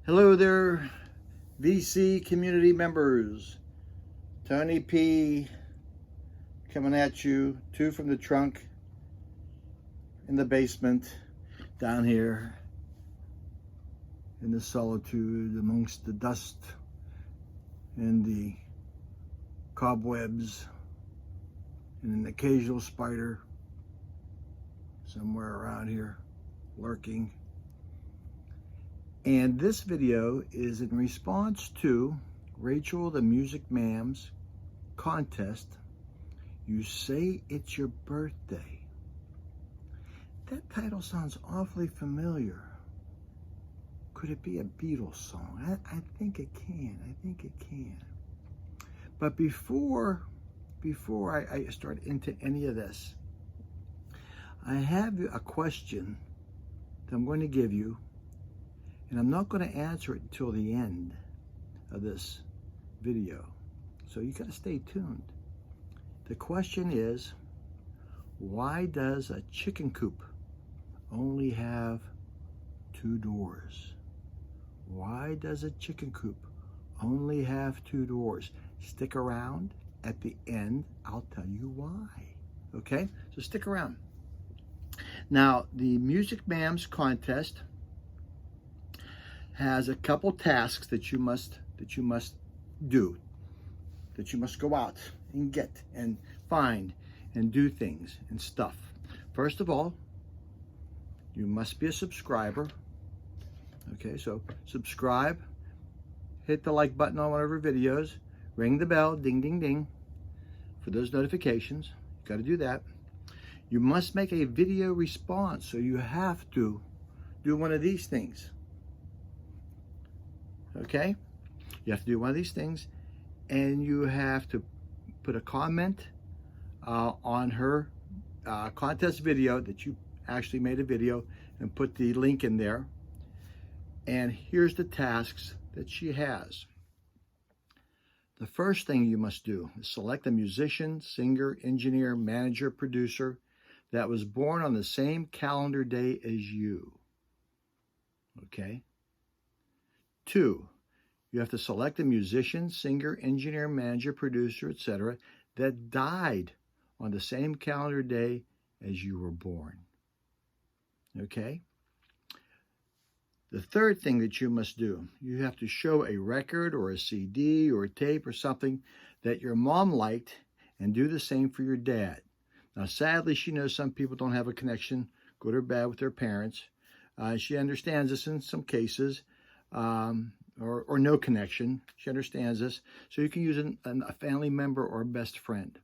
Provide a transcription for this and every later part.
Hello there, VC community members. Tony P coming at you, two from the trunk in the basement down here in the solitude amongst the dust and the cobwebs and an occasional spider somewhere around here lurking. And this video is in response to Rachel the Music Mam's contest. You say it's your birthday. That title sounds awfully familiar. Could it be a Beatles song? I think it can. I think it can. But before I start into any of this, I have a question that I'm going to give you. And I'm not going to answer it until the end of this video. So you got to stay tuned. The question is, why does a chicken coop only have two doors? Why does a chicken coop only have two doors? Stick around. At the end, I'll tell you why. Okay? So stick around. Now, the Music Mam's contest has a couple tasks that you must do, that you must go out and get and find and do things and stuff. First of all, you must be a subscriber. Okay, so subscribe, hit the like button on one of our videos, ring the bell, ding, ding, ding, for those notifications. You got to do that. You must make a video response, so you have to do one of these things. Okay, you have to do one of these things, and you have to put a comment on her contest video that you actually made a video, and put the link in there. And here's the tasks that she has. The first thing you must do is select a musician, singer, engineer, manager, producer that was born on the same calendar day as you. Okay. 2, you have to select a musician, singer, engineer, manager, producer, etc. that died on the same calendar day as you were born. Okay? The third thing that you must do, you have to show a record or a CD or a tape or something that your mom liked, and do the same for your dad. Now, sadly, she knows some people don't have a connection, good or bad, with their parents. She understands this in some cases. Or no connection. She understands this. So you can use a family member or a best friend.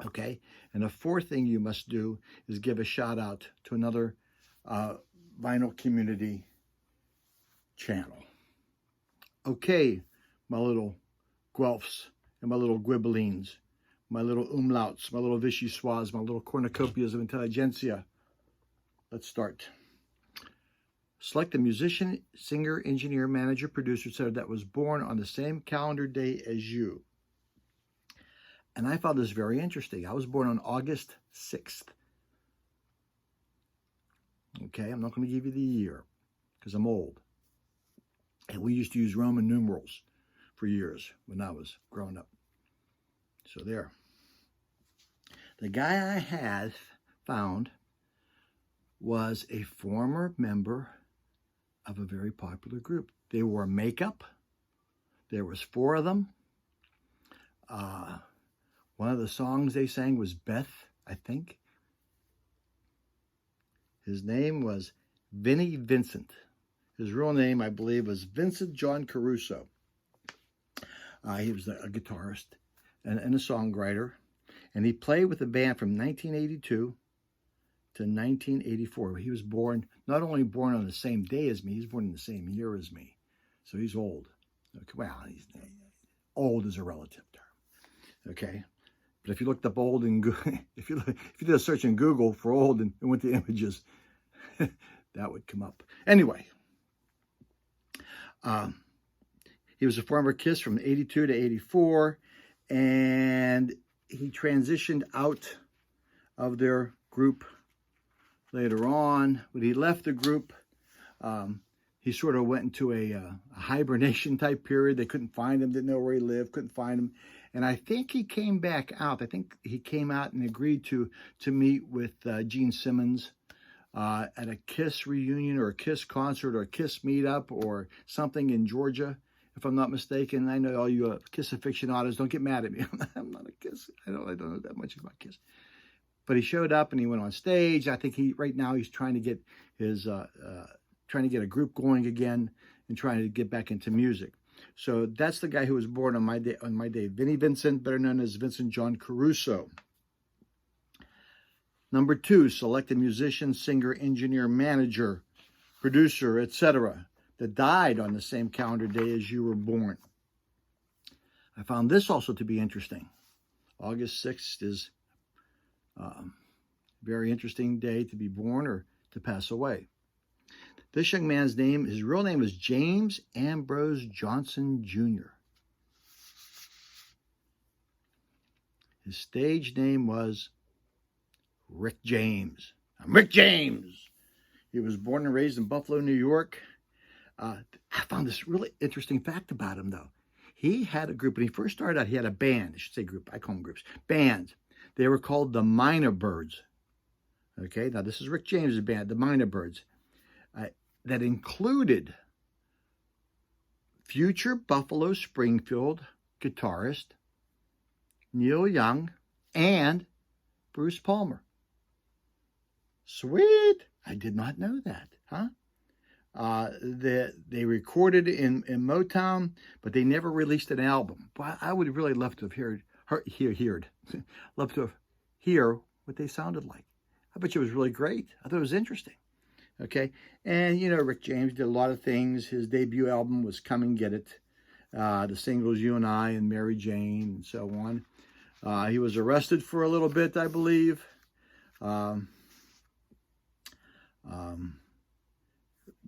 Okay? And the fourth thing you must do is give a shout out to another vinyl community channel. Okay, my little guelphs and my little gwibelines, my little umlauts, my little vichyssoise, my little cornucopias of intelligentsia. Let's start. Select a musician, singer, engineer, manager, producer, etc. that was born on the same calendar day as you. And I found this very interesting. I was born on August 6th. Okay, I'm not going to give you the year because I'm old. And we used to use Roman numerals for years when I was growing up. So there. The guy I had found was a former member of a very popular group. They wore makeup. There was 4 of them. One of the songs they sang was Beth, I think. His name was Vinnie Vincent. His real name, I believe, was Vincent John Caruso. He was a guitarist and a songwriter. And he played with the band from 1982 to 1984. He was born, not only born on the same day as me, he's born in the same year as me. So he's old. Okay, well, old is a relative term. Okay, but if you looked up old in if you did a search in Google for old and went to images, that would come up. Anyway, he was a former Kiss from 82 to 84, and he transitioned out of their group later on. When he left the group, he sort of went into a hibernation type period. They couldn't find him, didn't know where he lived, couldn't find him. And I think he came back out. I think he came out and agreed to meet with Gene Simmons at a KISS reunion or a KISS concert or a KISS meetup or something in Georgia, if I'm not mistaken. I know all you KISS aficionados, don't get mad at me. I'm not a KISS. I don't know that much about KISS. But he showed up and he went on stage. I think right now he's trying to get his trying to get a group going again and trying to get back into music. So that's the guy who was born on my day. Vinnie Vincent, better known as Vincent John Caruso. Number 2, selected musician, singer, engineer, manager, producer, etc. that died on the same calendar day as you were born. I found this also to be interesting. August 6th is a very interesting day to be born or to pass away. This young man's name, his real name is James Ambrose Johnson Jr. His stage name was Rick James. I'm Rick James. He was born and raised in Buffalo, New York. I found this really interesting fact about him, though. He had a group. When he first started out, he had a band. I should say group. I call them groups. Bands. They were called the Minor Birds. Okay, now this is Rick James' band, the Minor Birds. That included future Buffalo Springfield guitarist Neil Young and Bruce Palmer. Sweet! I did not know that, huh? They recorded in Motown, but they never released an album. But I would really love to have love to hear what they sounded like. I bet you it was really great. I thought it was interesting. Okay, and you know, Rick James did a lot of things. His debut album was Come and Get It. The singles You and I and Mary Jane and so on. He was arrested for a little bit, I believe. Got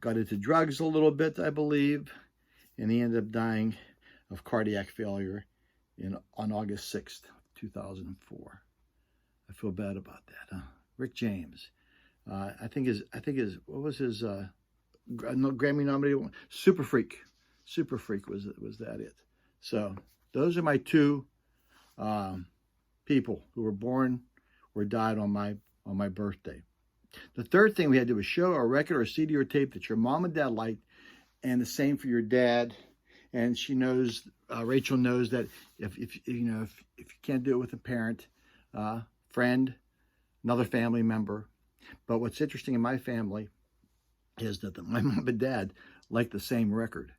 into drugs a little bit, I believe, and he ended up dying of cardiac failure on August 6th, 2004. I feel bad about that, huh? Rick James. I think his what was his Grammy nominated one? Super Freak was that it. So those are my 2 people who were born or died on my birthday. The third thing we had to do was show a record or CD or tape that your mom and dad liked, and the same for your dad. And she knows, Rachel knows that if you can't do it with a parent, friend, another family member. But what's interesting in my family is that my mom and dad liked the same record.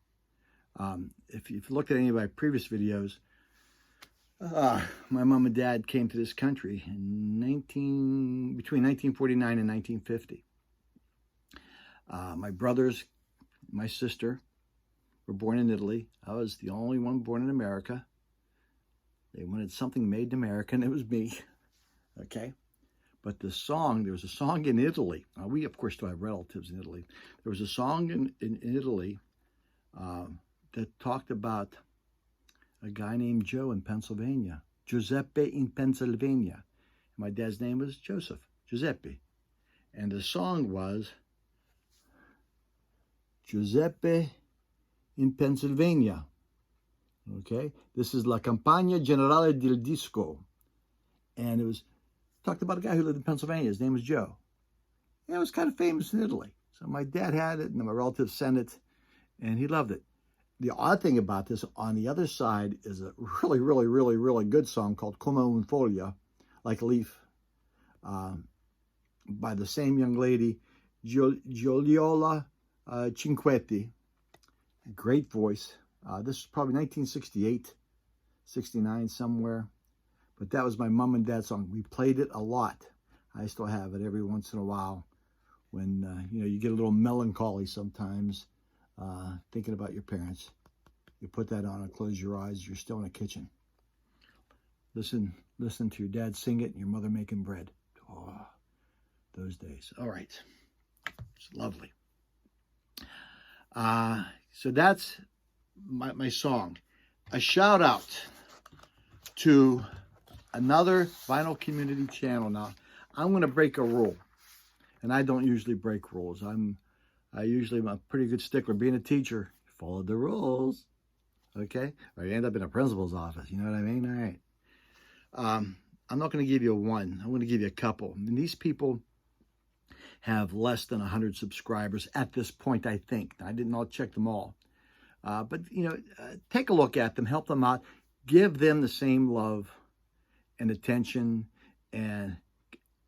If you've looked at any of my previous videos, my mom and dad came to this country between 1949 and 1950. My brothers, my sister were born in Italy. I was the only one born in America. They wanted something made in America, and it was me. Okay? But there was a song in Italy. We, of course, still have relatives in Italy. There was a song in Italy that talked about a guy named Joe in Pennsylvania. Giuseppe in Pennsylvania. My dad's name was Joseph, Giuseppe. And the song was Giuseppe in Pennsylvania. Okay? This is La Campagna Generale del Disco. And it was talked about a guy who lived in Pennsylvania. His name was Joe. And it was kind of famous in Italy. So my dad had it, and my relatives sent it, and he loved it. The odd thing about this, on the other side, is a really, really, really, really good song called Come un foglia, like a leaf, by the same young lady, Giuliola Cinquetti. Great voice. This is probably 1968, 69, somewhere. But that was my mom and dad's song. We played it a lot. I still have it every once in a while when, you get a little melancholy sometimes thinking about your parents. You put that on and close your eyes. You're still in the kitchen. Listen to your dad sing it and your mother making bread. Oh, those days. All right. It's lovely. So that's my song. A shout out to another Vinyl Community channel. Now, I'm going to break a rule, and I don't usually break rules. I'm I usually am a pretty good stickler. Being a teacher, follow the rules, okay? Or you end up in a principal's office, you know what I mean? All right. I'm not going to give you one. I'm going to give you a couple. And these people have less than 100 subscribers at this point, I think. I didn't all check them all. But, take a look at them, help them out, give them the same love and attention and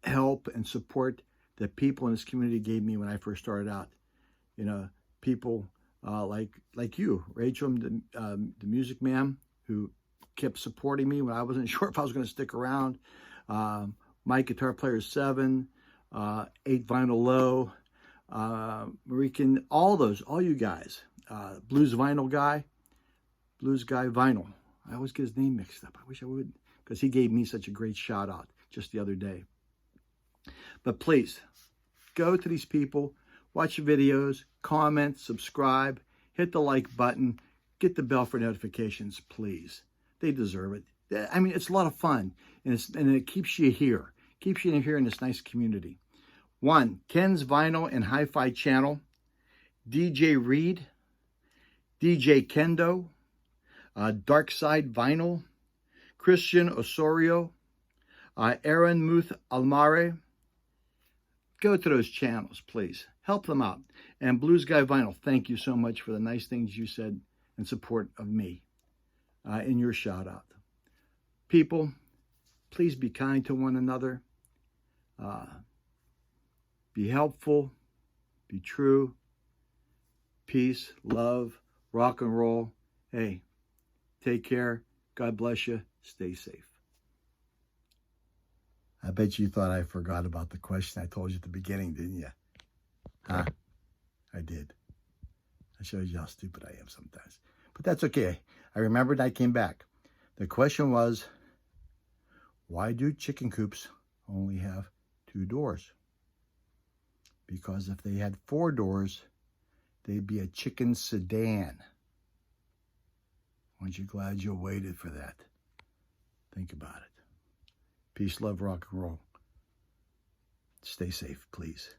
help and support that people in this community gave me when I first started out. People like you, Rachel, the music man, who kept supporting me when I wasn't sure if I was going to stick around. Mike, Guitar Player 7, 8 Vinyl Low, Marican, all you guys. Blues Guy Vinyl. I always get his name mixed up. I wish I would, because he gave me such a great shout out just the other day. But please, go to these people, watch the videos, comment, subscribe, hit the like button, get the bell for notifications, please. They deserve it. I mean, it's a lot of fun, and it keeps you here. Keeps you here in this nice community. 1, Ken's Vinyl and Hi-Fi Channel, DJ Reid, DJ Kendo, Dark Side Vinyl, Cristian Osorio, Aaron Muth Alamare. Go to those channels, please. Help them out. And Blues Guy Vinyl, thank you so much for the nice things you said in support of me in your shout out. People, please be kind to one another. Be helpful. Be true. Peace, love, rock and roll. Hey, take care. God bless you. Stay safe. I bet you thought I forgot about the question I told you at the beginning, didn't you? Huh? I did. That shows you how stupid I am sometimes. But that's okay. I remembered and I came back. The question was, why do chicken coops only have 2 doors? Because if they had 4 doors, they'd be a chicken sedan. Aren't you glad you waited for that? Think about it. Peace, love, rock and roll. Stay safe, please.